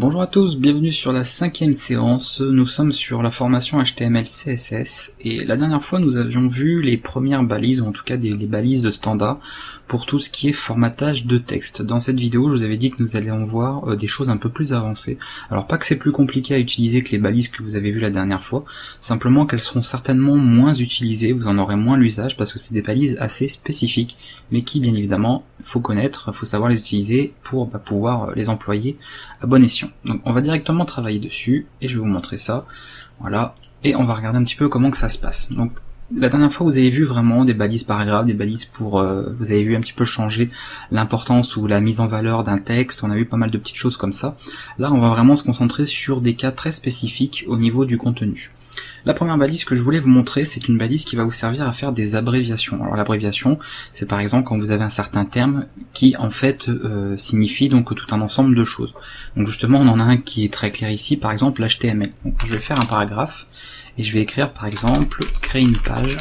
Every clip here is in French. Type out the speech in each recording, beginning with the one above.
Bonjour à tous, bienvenue sur la 5e séance. Nous sommes sur la formation HTML CSS et la dernière fois nous avions vu les premières balises, ou en tout cas les balises de standard pour tout ce qui est formatage de texte. Dans cette vidéo je vous avais dit que nous allions voir des choses un peu plus avancées. Alors pas que c'est plus compliqué à utiliser que les balises que vous avez vues la dernière fois, simplement qu'elles seront certainement moins utilisées, vous en aurez moins l'usage parce que c'est des balises assez spécifiques, mais qui bien évidemment faut connaître, faut savoir les utiliser pour pouvoir les employer à bon escient. Donc on va directement travailler dessus et je vais vous montrer ça. Voilà, et on va regarder un petit peu comment que ça se passe. Donc la dernière fois vous avez vu vraiment des balises paragraphes, des balises pour vous avez vu un petit peu changer l'importance ou la mise en valeur d'un texte, on a vu pas mal de petites choses comme ça. Là on va vraiment se concentrer sur des cas très spécifiques au niveau du contenu. La première balise que je voulais vous montrer, c'est une balise qui va vous servir à faire des abréviations. Alors l'abréviation, c'est par exemple quand vous avez un certain terme qui en fait signifie donc tout un ensemble de choses. Donc justement on en a un qui est très clair ici, par exemple l'HTML. Donc je vais faire un paragraphe et je vais écrire par exemple créer une page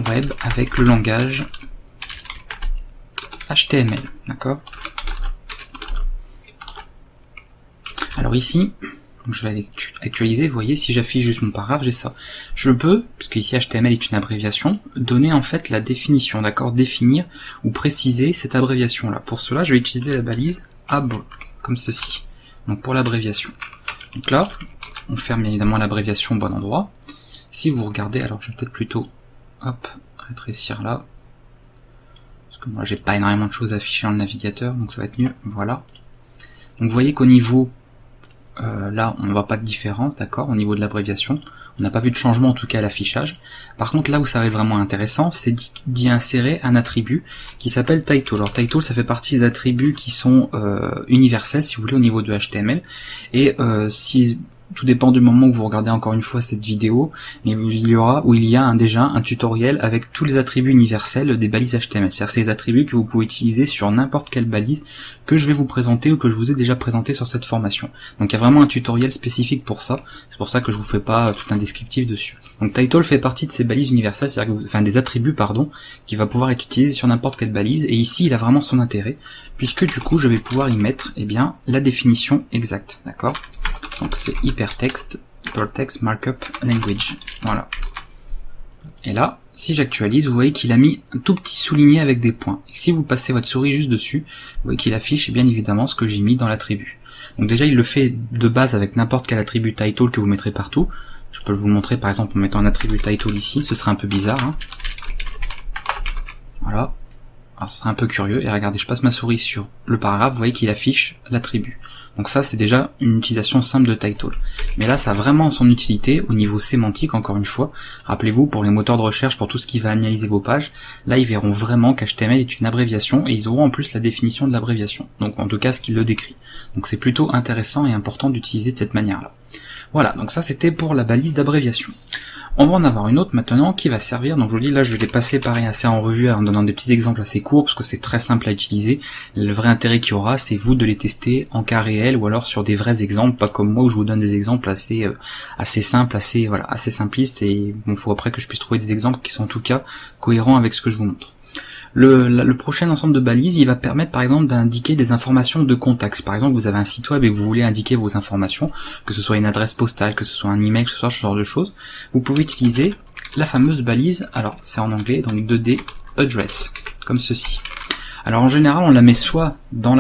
web avec le langage HTML, d'accord? Alors ici, je vais actualiser, vous voyez, si j'affiche juste mon paragraphe, j'ai ça. Je peux, puisque ici HTML est une abréviation, donner en fait la définition, d'accord, définir ou préciser cette abréviation-là. Pour cela, je vais utiliser la balise ab, comme ceci, donc pour l'abréviation. Donc là, on ferme bien évidemment l'abréviation au bon endroit. Si vous regardez, alors je vais peut-être plutôt, hop, rétrécir là, parce que moi j'ai pas énormément de choses affichées dans le navigateur, donc ça va être mieux, voilà. Donc vous voyez qu'au niveau là on ne voit pas de différence, d'accord, au niveau de l'abréviation, on n'a pas vu de changement en tout cas à l'affichage. Par contre là où ça va être vraiment intéressant, c'est d'y insérer un attribut qui s'appelle title. Alors title ça fait partie des attributs qui sont universels si vous voulez au niveau de HTML, et si tout dépend du moment où vous regardez encore une fois cette vidéo, mais il y a déjà un tutoriel avec tous les attributs universels des balises HTML. C'est-à-dire ces attributs que vous pouvez utiliser sur n'importe quelle balise que je vais vous présenter ou que je vous ai déjà présenté sur cette formation. Donc il y a vraiment un tutoriel spécifique pour ça. C'est pour ça que je vous fais pas tout un descriptif dessus. Donc title fait partie de ces balises universelles, c'est-à-dire que des attributs qui va pouvoir être utilisé sur n'importe quelle balise. Et ici il a vraiment son intérêt puisque du coup je vais pouvoir y mettre la définition exacte, d'accord. Donc c'est hypertext markup language, voilà. Et là, si j'actualise, vous voyez qu'il a mis un tout petit souligné avec des points. Et si vous passez votre souris juste dessus, vous voyez qu'il affiche bien évidemment ce que j'ai mis dans l'attribut. Donc déjà il le fait de base avec n'importe quel attribut title que vous mettrez partout. Je peux vous le montrer par exemple en mettant un attribut title ici, ce serait un peu bizarre, hein. Voilà. Alors ce serait un peu curieux, et regardez, je passe ma souris sur le paragraphe, vous voyez qu'il affiche l'attribut. Donc ça c'est déjà une utilisation simple de title. Mais là ça a vraiment son utilité au niveau sémantique, encore une fois. Rappelez-vous, pour les moteurs de recherche, pour tout ce qui va analyser vos pages, là ils verront vraiment qu'HTML est une abréviation, et ils auront en plus la définition de l'abréviation. Donc en tout cas ce qu'il le décrit. Donc c'est plutôt intéressant et important d'utiliser de cette manière-là. Voilà, donc ça c'était pour la balise d'abréviation. On va en avoir une autre maintenant qui va servir, donc je vous dis là je vais les passer pareil assez en revue en donnant des petits exemples assez courts parce que c'est très simple à utiliser. Le vrai intérêt qu'il y aura, c'est vous de les tester en cas réel ou alors sur des vrais exemples, pas comme moi où je vous donne des exemples assez simples, assez simplistes, et bon, faut après que je puisse trouver des exemples qui sont en tout cas cohérents avec ce que je vous montre. Le prochain ensemble de balises, il va permettre par exemple d'indiquer des informations de contact. Par exemple, vous avez un site web et vous voulez indiquer vos informations, que ce soit une adresse postale, que ce soit un email, que ce soit ce genre de choses. Vous pouvez utiliser la fameuse balise, alors c'est en anglais, donc 2D address, comme ceci. Alors en général on la met soit dans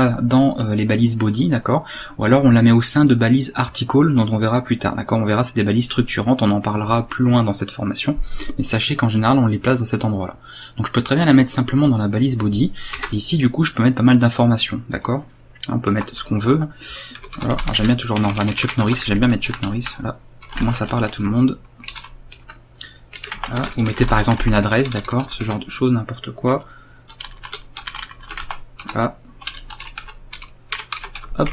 les balises body, d'accord, ou alors on la met au sein de balises article dont on verra plus tard, d'accord. On verra, c'est des balises structurantes, on en parlera plus loin dans cette formation, mais sachez qu'en général on les place dans cet endroit là. Donc je peux très bien la mettre simplement dans la balise body, et ici du coup je peux mettre pas mal d'informations, d'accord. On peut mettre ce qu'on veut. Alors j'aime bien toujours, non, on va mettre Chuck Norris, j'aime bien mettre Chuck Norris, voilà, moi ça parle à tout le monde. Voilà. Vous mettez par exemple une adresse, d'accord, ce genre de choses, n'importe quoi. Voilà. Hop,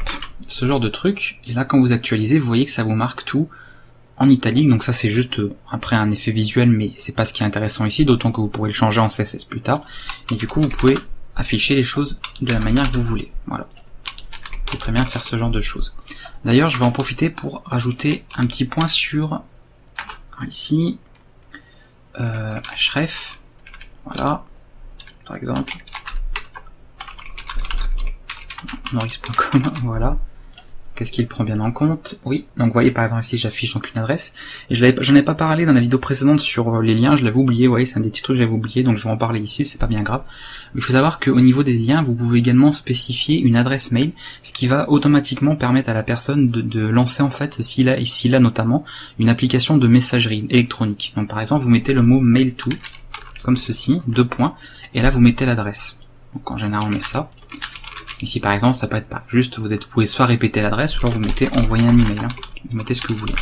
ce genre de truc, et là quand vous actualisez, vous voyez que ça vous marque tout en italique, donc ça c'est juste après un effet visuel, mais c'est pas ce qui est intéressant ici, d'autant que vous pourrez le changer en CSS plus tard, et du coup vous pouvez afficher les choses de la manière que vous voulez, voilà. Vous pouvez très bien faire ce genre de choses. D'ailleurs je vais en profiter pour rajouter un petit point sur, ici, href, voilà, par exemple, norris.com, voilà, qu'est-ce qu'il prend bien en compte? Oui, donc vous voyez par exemple ici j'affiche donc une adresse, et j'en ai pas parlé dans la vidéo précédente sur les liens, je l'avais oublié, vous voyez c'est un des petits trucs que j'avais oublié, donc je vais en parler ici, c'est pas bien grave. Il faut savoir qu'au niveau des liens, vous pouvez également spécifier une adresse mail, ce qui va automatiquement permettre à la personne de lancer en fait, s'il a notamment, une application de messagerie électronique. Donc par exemple vous mettez le mot mail to, comme ceci, 2 points, et là vous mettez l'adresse. Donc en général on met ça. Ici par exemple ça peut être pas juste, vous pouvez soit répéter l'adresse, ou alors vous mettez envoyer un email, vous mettez ce que vous voulez.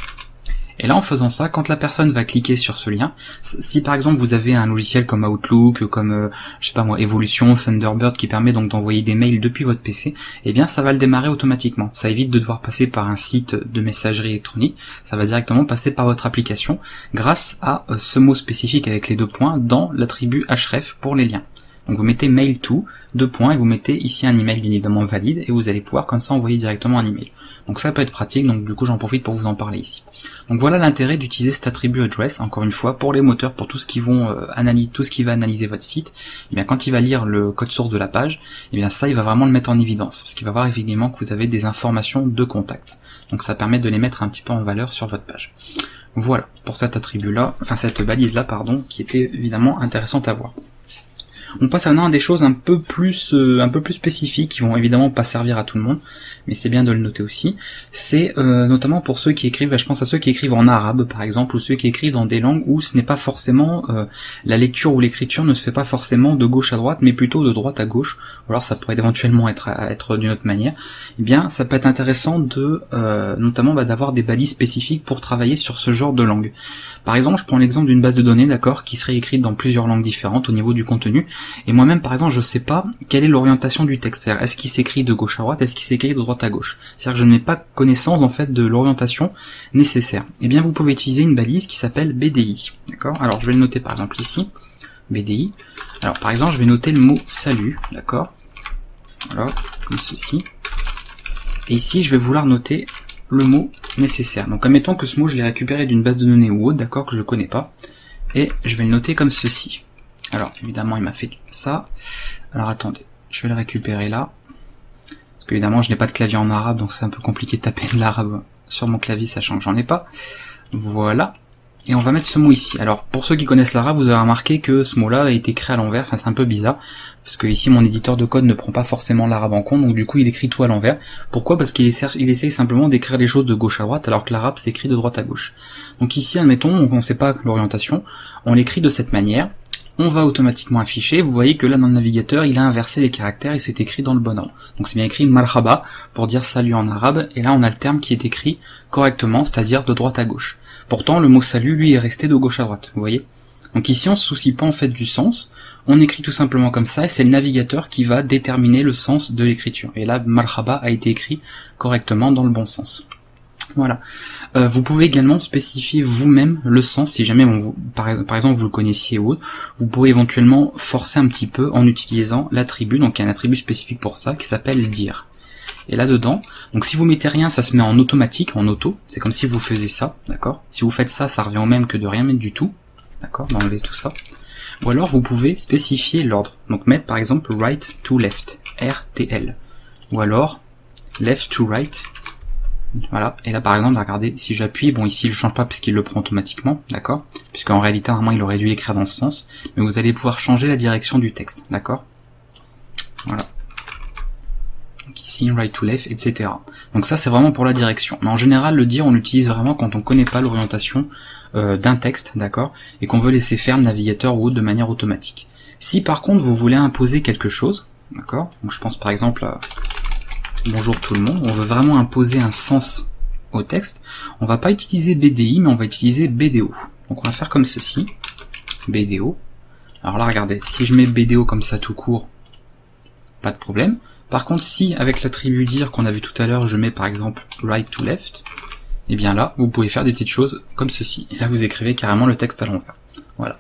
Et là en faisant ça, quand la personne va cliquer sur ce lien, si par exemple vous avez un logiciel comme Outlook, comme je sais pas moi, Evolution, Thunderbird qui permet donc d'envoyer des mails depuis votre PC, eh bien ça va le démarrer automatiquement. Ça évite de devoir passer par un site de messagerie électronique, ça va directement passer par votre application grâce à ce mot spécifique avec les 2 points dans l'attribut href pour les liens. Donc vous mettez mail to, 2 points, et vous mettez ici un email bien évidemment valide, et vous allez pouvoir comme ça envoyer directement un email. Donc ça peut être pratique, donc du coup j'en profite pour vous en parler ici. Donc voilà l'intérêt d'utiliser cet attribut address, encore une fois, pour les moteurs, pour tout ce qui va analyser votre site, et bien quand il va lire le code source de la page, et bien ça il va vraiment le mettre en évidence, parce qu'il va voir évidemment que vous avez des informations de contact. Donc ça permet de les mettre un petit peu en valeur sur votre page. Voilà, pour cet attribut-là, enfin cette balise-là, pardon, qui était évidemment intéressante à voir. On passe maintenant à des choses un peu plus spécifiques qui vont évidemment pas servir à tout le monde, mais c'est bien de le noter aussi. C'est notamment pour ceux qui écrivent, je pense à ceux qui écrivent en arabe par exemple, ou ceux qui écrivent dans des langues où ce n'est pas forcément la lecture ou l'écriture ne se fait pas forcément de gauche à droite, mais plutôt de droite à gauche. Ou alors ça pourrait éventuellement être d'une autre manière. Eh bien, ça peut être intéressant de notamment d'avoir des balises spécifiques pour travailler sur ce genre de langue. Par exemple, je prends l'exemple d'une base de données, d'accord, qui serait écrite dans plusieurs langues différentes au niveau du contenu. Et moi-même, par exemple, je sais pas quelle est l'orientation du texte. C'est-à-dire, est-ce qu'il s'écrit de gauche à droite, est-ce qu'il s'écrit de droite à gauche. C'est-à-dire que je n'ai pas connaissance, en fait, de l'orientation nécessaire. Eh bien, vous pouvez utiliser une balise qui s'appelle BDI. D'accord? Alors, je vais le noter, par exemple, ici. BDI. Alors, par exemple, je vais noter le mot salut. D'accord? Voilà, comme ceci. Et ici, je vais vouloir noter le mot nécessaire. Donc, admettons que ce mot, je l'ai récupéré d'une base de données ou autre, d'accord, que je ne connais pas. Et je vais le noter comme ceci. Alors, évidemment, il m'a fait ça. Alors, attendez, je vais le récupérer là. Parce que, évidemment, je n'ai pas de clavier en arabe, donc c'est un peu compliqué de taper de l'arabe sur mon clavier, sachant que j'en ai pas. Voilà. Et on va mettre ce mot ici. Alors, pour ceux qui connaissent l'arabe, vous avez remarqué que ce mot-là a été créé à l'envers. Enfin, c'est un peu bizarre. Parce que ici, mon éditeur de code ne prend pas forcément l'arabe en compte, donc du coup, il écrit tout à l'envers. Pourquoi? Parce qu'il essaye simplement d'écrire les choses de gauche à droite, alors que l'arabe s'écrit de droite à gauche. Donc ici, admettons, on ne sait pas l'orientation, on l'écrit de cette manière. On va automatiquement afficher, vous voyez que là dans le navigateur il a inversé les caractères et c'est écrit dans le bon ordre. Donc c'est bien écrit marhaba pour dire salut en arabe, et là on a le terme qui est écrit correctement, c'est-à-dire de droite à gauche. Pourtant le mot salut lui est resté de gauche à droite, vous voyez. Donc ici on se soucie pas en fait du sens, on écrit tout simplement comme ça et c'est le navigateur qui va déterminer le sens de l'écriture. Et là marhaba a été écrit correctement dans le bon sens. Voilà. Vous pouvez également spécifier vous-même le sens, si jamais par exemple vous le connaissiez ou autre, vous pouvez éventuellement forcer un petit peu en utilisant l'attribut, donc il y a un attribut spécifique pour ça qui s'appelle dire. Et là-dedans, donc si vous mettez rien, ça se met en automatique, en auto, c'est comme si vous faisiez ça, d'accord? Si vous faites ça, ça revient au même que de rien mettre du tout, d'accord? D'enlever tout ça. Ou alors vous pouvez spécifier l'ordre, donc mettre par exemple right to left, RTL, ou alors left to right. Voilà, et là par exemple, regardez, si j'appuie, bon ici il ne change pas parce qu'il le prend automatiquement, d'accord, puisqu'en réalité normalement il aurait dû l'écrire dans ce sens, mais vous allez pouvoir changer la direction du texte, d'accord. Voilà. Donc ici, right to left, etc. Donc ça c'est vraiment pour la direction. Mais en général, le dire on l'utilise vraiment quand on ne connaît pas l'orientation d'un texte, d'accord, et qu'on veut laisser faire le navigateur ou autre de manière automatique. Si par contre vous voulez imposer quelque chose, d'accord, donc je pense par exemple à bonjour tout le monde, on veut vraiment imposer un sens au texte, on va pas utiliser BDI, mais on va utiliser BDO. Donc on va faire comme ceci, BDO. Alors là, regardez, si je mets BDO comme ça tout court, pas de problème. Par contre, si avec l'attribut dire qu'on a vu tout à l'heure, je mets par exemple right to left, et bien là, vous pouvez faire des petites choses comme ceci. Et là, vous écrivez carrément le texte à l'envers. Voilà.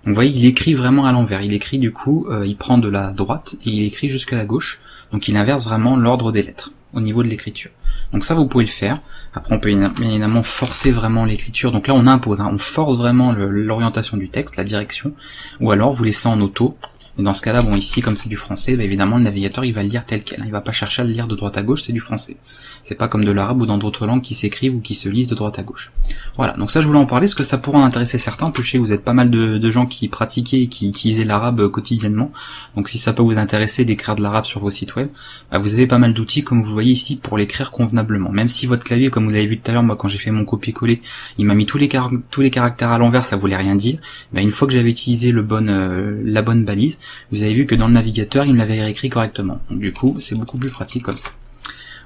Donc vous voyez, il écrit vraiment à l'envers. Il écrit du coup, il prend de la droite et il écrit jusqu'à la gauche. Donc il inverse vraiment l'ordre des lettres au niveau de l'écriture. Donc ça vous pouvez le faire. Après on peut bien évidemment forcer vraiment l'écriture. Donc là on impose, on force vraiment l'orientation du texte, la direction. Ou alors vous laissez en auto. Et dans ce cas-là, bon, ici, comme c'est du français, bah, évidemment, le navigateur, il va le lire tel quel. Il va pas chercher à le lire de droite à gauche, c'est du français. C'est pas comme de l'arabe ou dans d'autres langues qui s'écrivent ou qui se lisent de droite à gauche. Voilà, donc ça, je voulais en parler parce que ça pourrait en intéresser certains. En plus, je sais que vous êtes pas mal de gens qui pratiquaient et qui utilisaient l'arabe quotidiennement. Donc si ça peut vous intéresser d'écrire de l'arabe sur vos sites web, bah, vous avez pas mal d'outils, comme vous voyez ici, pour l'écrire convenablement. Même si votre clavier, comme vous l'avez vu tout à l'heure, moi, quand j'ai fait mon copier-coller, il m'a mis tous les caractères à l'envers, ça voulait rien dire. Bah, une fois que j'avais utilisé la bonne balise, vous avez vu que dans le navigateur, il me l'avait réécrit correctement. Donc du coup, c'est beaucoup plus pratique comme ça.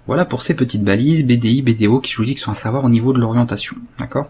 Voilà pour ces petites balises, BDI, BDO, qui je vous dis que sont à savoir au niveau de l'orientation. D'accord ?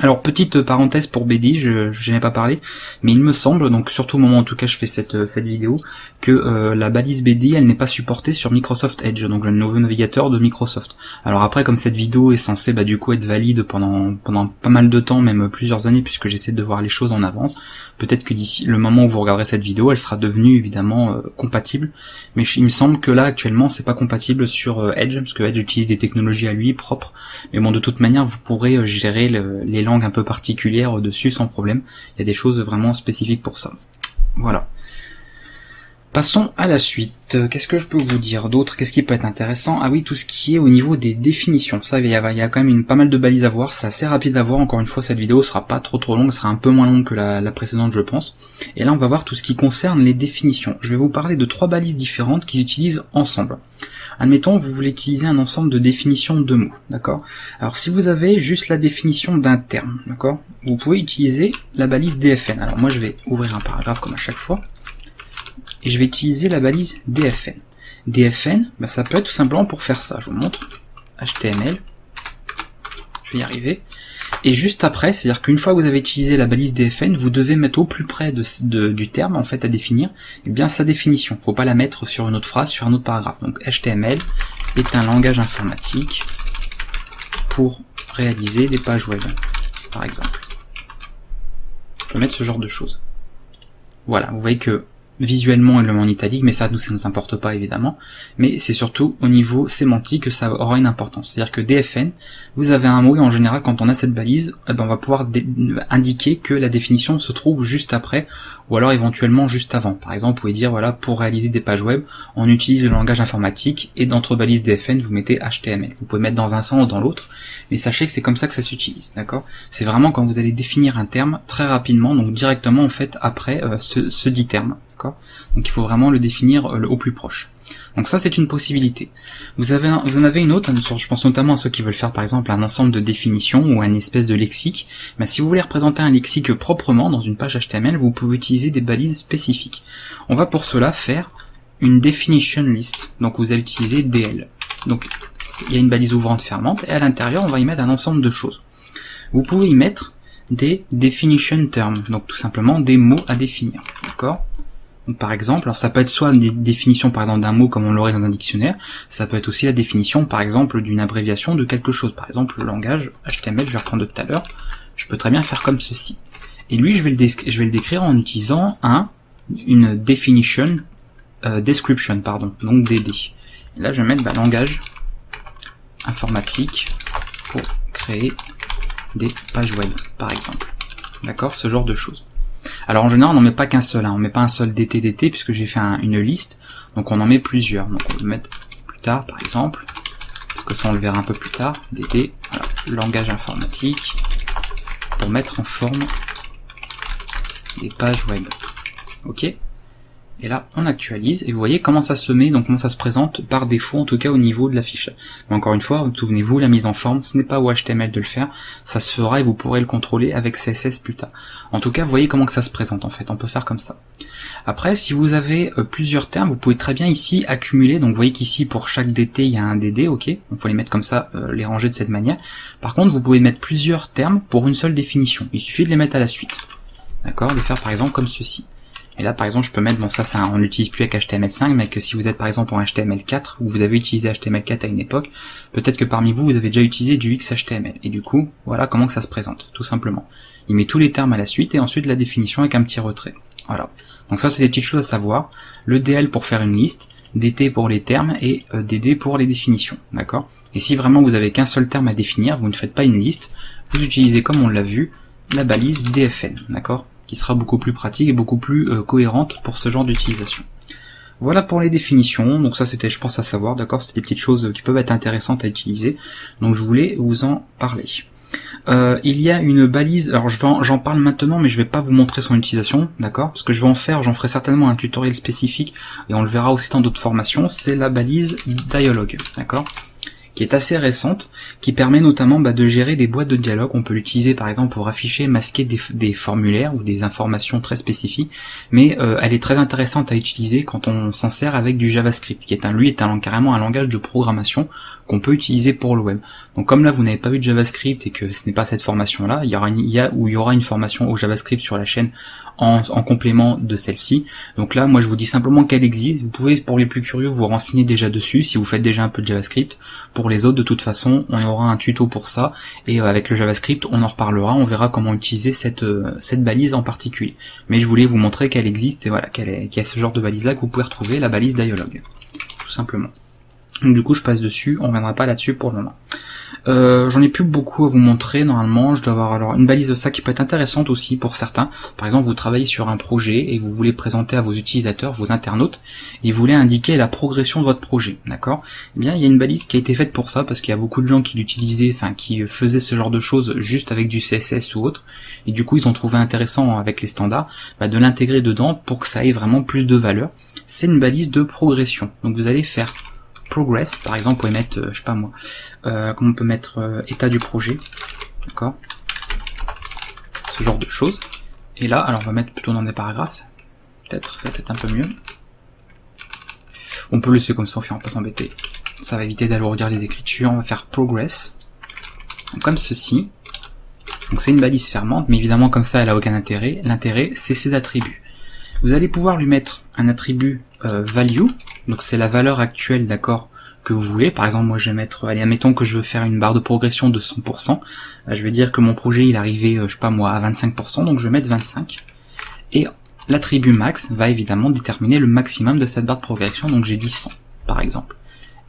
Alors, petite parenthèse pour BDI, je n'ai pas parlé, mais il me semble, donc surtout au moment où en tout cas je fais cette vidéo, que la balise BDI, elle n'est pas supportée sur Microsoft Edge, donc le nouveau navigateur de Microsoft. Alors après, comme cette vidéo est censée du coup être valide pendant pas mal de temps, même plusieurs années, puisque j'essaie de voir les choses en avance, peut-être que d'ici le moment où vous regarderez cette vidéo, elle sera devenue évidemment compatible, mais il me semble que là actuellement c'est pas compatible sur Edge, parce que Edge utilise des technologies à lui propres, mais bon, de toute manière vous pourrez gérer les langues un peu particulières dessus sans problème. Il y a des choses vraiment spécifiques pour ça. Voilà. Passons à la suite. Qu'est-ce que je peux vous dire d'autre? Qu'est-ce qui peut être intéressant? Ah oui, tout ce qui est au niveau des définitions. Ça, il y a quand même pas mal de balises à voir. C'est assez rapide à voir. Encore une fois, cette vidéo sera pas trop longue, sera un peu moins longue que la précédente, je pense. Et là, on va voir tout ce qui concerne les définitions. Je vais vous parler de 3 balises différentes qu'ils utilisent ensemble. Admettons, vous voulez utiliser un ensemble de définitions de mots, d'accord? Alors, si vous avez juste la définition d'un terme, d'accord? Vous pouvez utiliser la balise DFN. Alors, moi, je vais ouvrir un paragraphe comme à chaque fois. Et je vais utiliser la balise DFN. DFN, ça peut être tout simplement pour faire ça. Je vous montre. HTML. Je vais y arriver. Et juste après, c'est-à-dire qu'une fois que vous avez utilisé la balise DFN, vous devez mettre au plus près du terme en fait à définir, et bien sa définition. Faut pas la mettre sur une autre phrase, sur un autre paragraphe. Donc HTML est un langage informatique pour réaliser des pages web, par exemple. On peut mettre ce genre de choses. Voilà, vous voyez que visuellement il le met en italique, mais ça nous importe pas évidemment, mais c'est surtout au niveau sémantique que ça aura une importance. C'est-à-dire que DFN, vous avez un mot et en général quand on a cette balise, on va pouvoir indiquer que la définition se trouve juste après ou alors éventuellement juste avant. Par exemple, vous pouvez dire voilà, pour réaliser des pages web, on utilise le langage informatique et d'entre balise DFN, vous mettez HTML. Vous pouvez mettre dans un sens ou dans l'autre, mais sachez que c'est comme ça que ça s'utilise, d'accord? C'est vraiment quand vous allez définir un terme très rapidement, donc directement en fait après ce dit terme. Donc il faut vraiment le définir au plus proche. Donc ça c'est une possibilité. Vous en avez une autre, je pense notamment à ceux qui veulent faire par exemple un ensemble de définitions ou une espèce de lexique. Mais si vous voulez représenter un lexique proprement dans une page HTML, vous pouvez utiliser des balises spécifiques. On va pour cela faire une definition list. Donc vous allez utiliser DL. Donc il y a une balise ouvrante fermante et à l'intérieur on va y mettre un ensemble de choses. Vous pouvez y mettre des definition terms, donc tout simplement des mots à définir. D'accord ? Donc, par exemple, alors ça peut être soit des définitions par exemple d'un mot comme on l'aurait dans un dictionnaire, ça peut être aussi la définition par exemple d'une abréviation de quelque chose. Par exemple le langage HTML, je vais reprendre de tout à l'heure, je peux très bien faire comme ceci. Et lui je vais le décrire en utilisant une definition description, donc DD. Et là je vais mettre langage informatique pour créer des pages web par exemple. D'accord, ce genre de choses. Alors en général on n'en met pas qu'un seul, on met pas un seul DT puisque j'ai fait une liste, donc on en met plusieurs. Donc on va le mettre plus tard par exemple, parce que ça on le verra un peu plus tard, DT, voilà, langage informatique, pour mettre en forme des pages web. Ok. Et là, on actualise, et vous voyez comment ça se met, donc comment ça se présente par défaut, en tout cas au niveau de l'affichage. Mais encore une fois, souvenez-vous, la mise en forme, ce n'est pas au HTML de le faire, ça se fera et vous pourrez le contrôler avec CSS plus tard. En tout cas, vous voyez comment que ça se présente en fait, on peut faire comme ça. Après, si vous avez plusieurs termes, vous pouvez très bien ici accumuler, donc vous voyez qu'ici pour chaque DT, il y a un DD, ok, donc faut les mettre comme ça, les ranger de cette manière. Par contre, vous pouvez mettre plusieurs termes pour une seule définition, il suffit de les mettre à la suite. D'accord, de faire par exemple comme ceci. Et là, par exemple, je peux mettre, bon ça on n'utilise plus avec HTML5, mais que si vous êtes par exemple en HTML4, ou vous avez utilisé HTML4 à une époque, peut-être que parmi vous, vous avez déjà utilisé du XHTML. Et du coup, voilà comment que ça se présente, tout simplement. Il met tous les termes à la suite, et ensuite la définition avec un petit retrait. Voilà. Donc ça, c'est des petites choses à savoir. Le DL pour faire une liste, DT pour les termes, et DD pour les définitions. D'accord ? Et si vraiment vous avez qu'un seul terme à définir, vous ne faites pas une liste, vous utilisez, comme on l'a vu, la balise DFN. D'accord ? qui sera beaucoup plus pratique et beaucoup plus cohérente pour ce genre d'utilisation. Voilà pour les définitions, donc ça c'était je pense à savoir, d'accord, c'était des petites choses qui peuvent être intéressantes à utiliser, donc je voulais vous en parler. Il y a une balise, alors j'en parle maintenant mais je vais pas vous montrer son utilisation, d'accord, parce que j'en ferai certainement un tutoriel spécifique et on le verra aussi dans d'autres formations, c'est la balise dialogue, d'accord, qui est assez récente, qui permet notamment de gérer des boîtes de dialogue. On peut l'utiliser par exemple pour afficher, masquer des formulaires ou des informations très spécifiques, mais elle est très intéressante à utiliser quand on s'en sert avec du JavaScript, qui est carrément un langage de programmation qu'on peut utiliser pour le web. Donc comme là vous n'avez pas vu de JavaScript et que ce n'est pas cette formation là, il y aura une formation au JavaScript sur la chaîne en complément de celle-ci. Donc là moi je vous dis simplement qu'elle existe, vous pouvez pour les plus curieux vous renseigner déjà dessus si vous faites déjà un peu de JavaScript. Pour les autres de toute façon on aura un tuto pour ça et avec le JavaScript on en reparlera, on verra comment utiliser cette balise en particulier. Mais je voulais vous montrer qu'elle existe et voilà qu'il y a ce genre de balise là que vous pouvez retrouver, la balise dialogue, tout simplement. Donc du coup je passe dessus, on reviendra pas là-dessus pour le moment. J'en ai plus beaucoup à vous montrer normalement, je dois avoir alors une balise de ça qui peut être intéressante aussi pour certains. Par exemple vous travaillez sur un projet et vous voulez présenter à vos utilisateurs, vos internautes, et vous voulez indiquer la progression de votre projet, d'accord. Eh bien il y a une balise qui a été faite pour ça, parce qu'il y a beaucoup de gens qui l'utilisaient, qui faisaient ce genre de choses juste avec du CSS ou autre, et du coup ils ont trouvé intéressant avec les standards de l'intégrer dedans pour que ça ait vraiment plus de valeur. C'est une balise de progression, donc vous allez faire progress, par exemple, vous pouvez mettre, je sais pas moi, comment on peut mettre état du projet, d'accord, ce genre de choses. Et là, alors on va mettre plutôt dans des paragraphes, peut-être un peu mieux. On peut le laisser comme ça, on va pas s'embêter. Ça va éviter d'alourdir les écritures. On va faire progress, donc, comme ceci. Donc c'est une balise fermante, mais évidemment comme ça, elle a aucun intérêt. L'intérêt, c'est ses attributs. Vous allez pouvoir lui mettre un attribut value, donc c'est la valeur actuelle, d'accord, que vous voulez. Par exemple moi je vais mettre, allez admettons que je veux faire une barre de progression de 100%, je vais dire que mon projet il est arrivé, je sais pas moi, à 25%, donc je vais mettre 25, et l'attribut max va évidemment déterminer le maximum de cette barre de progression, donc j'ai dit 100 par exemple.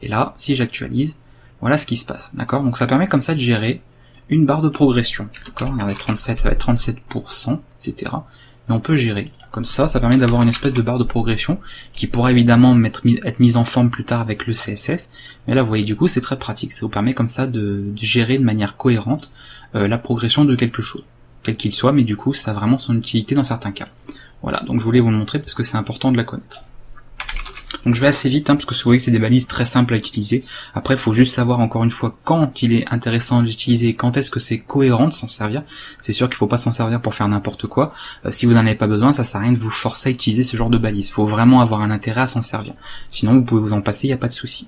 Et là si j'actualise, voilà ce qui se passe, d'accord, donc ça permet comme ça de gérer une barre de progression, d'accord, regardez 37, ça va être 37%, etc. Et on peut gérer comme ça, ça permet d'avoir une espèce de barre de progression qui pourra évidemment être mise en forme plus tard avec le CSS, mais là vous voyez du coup c'est très pratique, ça vous permet comme ça de gérer de manière cohérente la progression de quelque chose, quel qu'il soit, mais du coup ça a vraiment son utilité dans certains cas. Voilà, donc je voulais vous le montrer parce que c'est important de la connaître. Donc je vais assez vite, parce que vous voyez que c'est des balises très simples à utiliser. Après, il faut juste savoir encore une fois quand il est intéressant d'utiliser, quand est-ce que c'est cohérent de s'en servir. C'est sûr qu'il faut pas s'en servir pour faire n'importe quoi. Si vous n'en avez pas besoin, ça sert à rien de vous forcer à utiliser ce genre de balises. Il faut vraiment avoir un intérêt à s'en servir. Sinon, vous pouvez vous en passer, il n'y a pas de souci.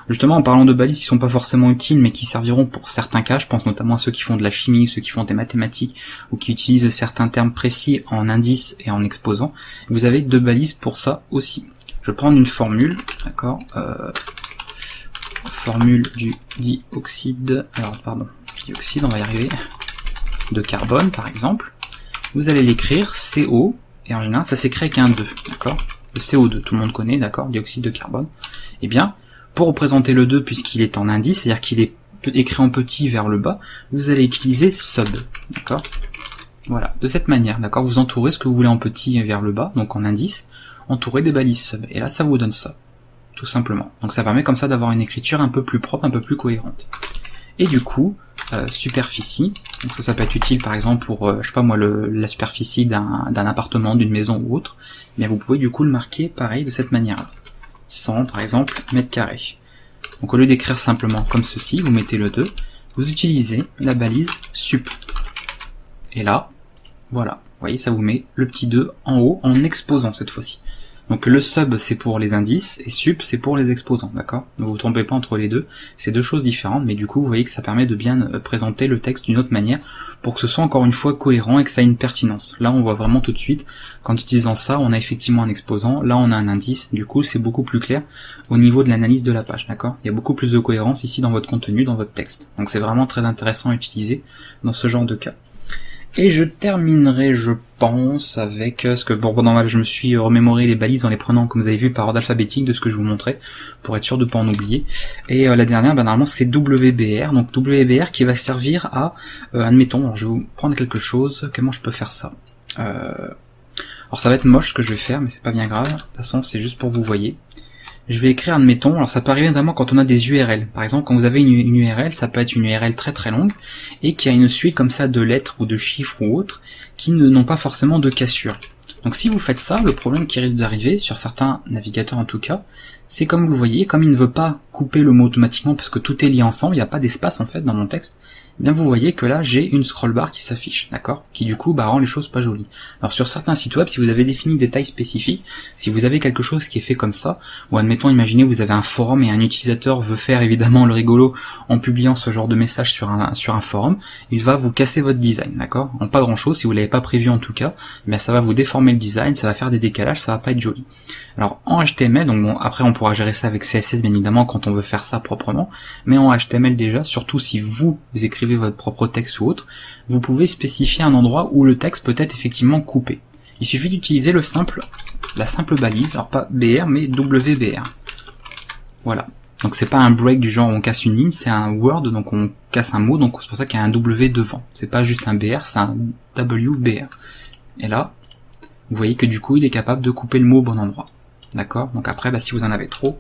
Justement, en parlant de balises qui sont pas forcément utiles, mais qui serviront pour certains cas, je pense notamment à ceux qui font de la chimie, ceux qui font des mathématiques, ou qui utilisent certains termes précis en indice et en exposant. Vous avez deux balises pour ça aussi. Je vais prendre une formule, d'accord, formule du dioxyde, on va y arriver, de carbone par exemple. Vous allez l'écrire CO, et en général ça s'écrit avec un 2, d'accord, le CO2, tout le monde connaît, d'accord, dioxyde de carbone. Et bien, pour représenter le 2, puisqu'il est en indice, c'est-à-dire qu'il est écrit en petit vers le bas, vous allez utiliser sub, d'accord. Voilà, de cette manière, d'accord, vous entourez ce que vous voulez en petit vers le bas, donc en indice, entouré des balises sub, et là ça vous donne ça, tout simplement. Donc ça permet comme ça d'avoir une écriture un peu plus propre, un peu plus cohérente. Et du coup, superficie, donc ça peut être utile par exemple pour, je sais pas moi, la superficie d'un appartement, d'une maison ou autre, mais vous pouvez du coup le marquer pareil de cette manière-là. 100 par exemple mètres carrés. Donc au lieu d'écrire simplement comme ceci, vous mettez le 2, vous utilisez la balise sup. Et là, voilà. Vous voyez, ça vous met le petit 2 en haut, en exposant cette fois-ci. Donc le sub c'est pour les indices, et sup c'est pour les exposants, d'accord. Ne vous trompez pas entre les deux, c'est deux choses différentes, mais du coup vous voyez que ça permet de bien présenter le texte d'une autre manière, pour que ce soit encore une fois cohérent et que ça ait une pertinence. Là on voit vraiment tout de suite, qu'en utilisant ça, on a effectivement un exposant, là on a un indice, du coup c'est beaucoup plus clair au niveau de l'analyse de la page, d'accord. Il y a beaucoup plus de cohérence ici dans votre contenu, dans votre texte. Donc c'est vraiment très intéressant à utiliser dans ce genre de cas. Et je terminerai, je pense, avec ce que je me suis remémoré les balises en les prenant, comme vous avez vu, par ordre alphabétique de ce que je vous montrais, pour être sûr de ne pas en oublier. Et la dernière, normalement, c'est WBR. Donc WBR qui va servir à, admettons, alors je vais vous prendre quelque chose, comment je peux faire ça? Alors ça va être moche ce que je vais faire, mais c'est pas bien grave. De toute façon, c'est juste pour que vous voyez. Je vais écrire, admettons, alors ça peut arriver notamment quand on a des URL. Par exemple, quand vous avez une URL, ça peut être une URL très très longue, et qui a une suite comme ça de lettres ou de chiffres ou autres, qui n'ont pas forcément de cassure. Donc si vous faites ça, le problème qui risque d'arriver, sur certains navigateurs en tout cas, c'est comme vous voyez, comme il ne veut pas couper le mot automatiquement parce que tout est lié ensemble, il n'y a pas d'espace en fait dans mon texte, eh bien vous voyez que là j'ai une scroll bar qui s'affiche, d'accord, qui du coup rend les choses pas jolies. Alors sur certains sites web, si vous avez défini des tailles spécifiques, si vous avez quelque chose qui est fait comme ça, ou admettons, imaginez vous avez un forum et un utilisateur veut faire évidemment le rigolo en publiant ce genre de message sur un forum, il va vous casser votre design, d'accord, en pas grand chose, si vous l'avez pas prévu en tout cas, eh bien ça va vous déformer le design, ça va faire des décalages, ça va pas être joli. Alors en HTML, donc bon, après on pourra gérer ça avec CSS bien évidemment quand on veut faire ça proprement, mais en HTML déjà, surtout si vous écrivez votre propre texte ou autre, vous pouvez spécifier un endroit où le texte peut être effectivement coupé. Il suffit d'utiliser la simple balise, alors pas BR mais WBR. Voilà. Donc c'est pas un break du genre on casse une ligne, c'est un word, donc on casse un mot, donc c'est pour ça qu'il y a un W devant. C'est pas juste un BR, c'est un WBR. Et là, vous voyez que du coup il est capable de couper le mot au bon endroit. D'accord? Donc après, si vous en avez trop,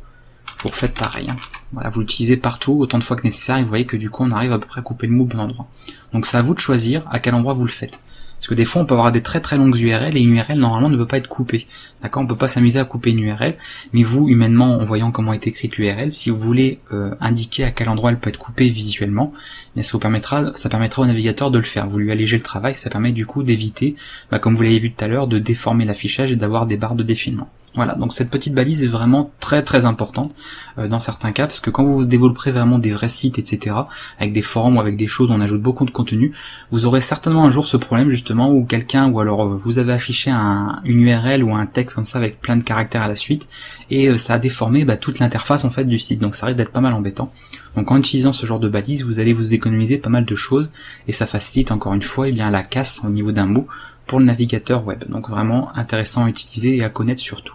vous refaites pareil. Hein. Voilà, vous l'utilisez partout, autant de fois que nécessaire, et vous voyez que du coup on arrive à peu près à couper le mot au bon endroit. Donc c'est à vous de choisir à quel endroit vous le faites. Parce que des fois on peut avoir des très très longues URL, et une URL normalement ne peut pas être coupée. D'accord, on peut pas s'amuser à couper une URL, mais vous, humainement, en voyant comment est écrite l'URL, si vous voulez indiquer à quel endroit elle peut être coupée visuellement, bien ça permettra au navigateur de le faire. Vous lui allégez le travail, ça permet du coup d'éviter, comme vous l'avez vu tout à l'heure, de déformer l'affichage et d'avoir des barres de défilement. Voilà, donc cette petite balise est vraiment très très importante dans certains cas, parce que quand vous développerez vraiment des vrais sites, etc., avec des forums ou avec des choses où on ajoute beaucoup de contenu, vous aurez certainement un jour ce problème justement où quelqu'un, ou alors vous avez affiché une URL ou un texte comme ça avec plein de caractères à la suite, et ça a déformé toute l'interface en fait du site, donc ça risque d'être pas mal embêtant. Donc en utilisant ce genre de balise, vous allez vous économiser pas mal de choses, et ça facilite encore une fois la casse au niveau d'un mot pour le navigateur web. Donc vraiment intéressant à utiliser et à connaître surtout.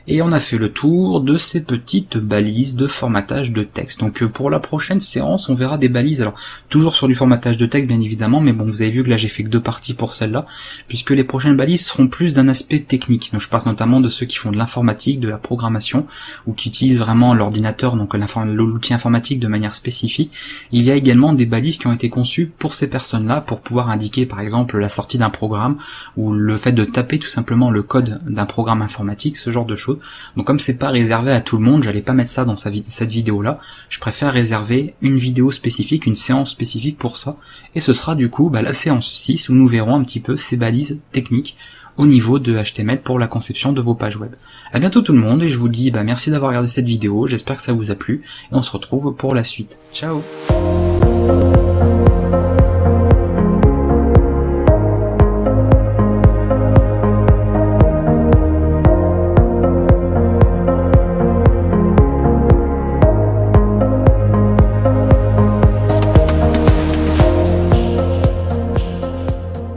Et on a fait le tour de ces petites balises de formatage de texte. Donc pour la prochaine séance, on verra des balises, alors toujours sur du formatage de texte bien évidemment, mais bon, vous avez vu que là j'ai fait que 2 parties pour celle-là, puisque les prochaines balises seront plus d'un aspect technique. Donc je passe notamment de ceux qui font de l'informatique, de la programmation, ou qui utilisent vraiment l'ordinateur, donc l'outil informatique de manière spécifique. Il y a également des balises qui ont été conçues pour ces personnes-là, pour pouvoir indiquer par exemple la sortie d'un programme, ou le fait de taper tout simplement le code d'un programme informatique, ce genre de choses. Donc comme c'est pas réservé à tout le monde, j'allais pas mettre ça dans cette vidéo là, je préfère réserver une vidéo spécifique, une séance spécifique pour ça, et ce sera du coup la séance 6 où nous verrons un petit peu ces balises techniques au niveau de HTML pour la conception de vos pages web. À bientôt tout le monde, et je vous dis merci d'avoir regardé cette vidéo, j'espère que ça vous a plu, et on se retrouve pour la suite. Ciao.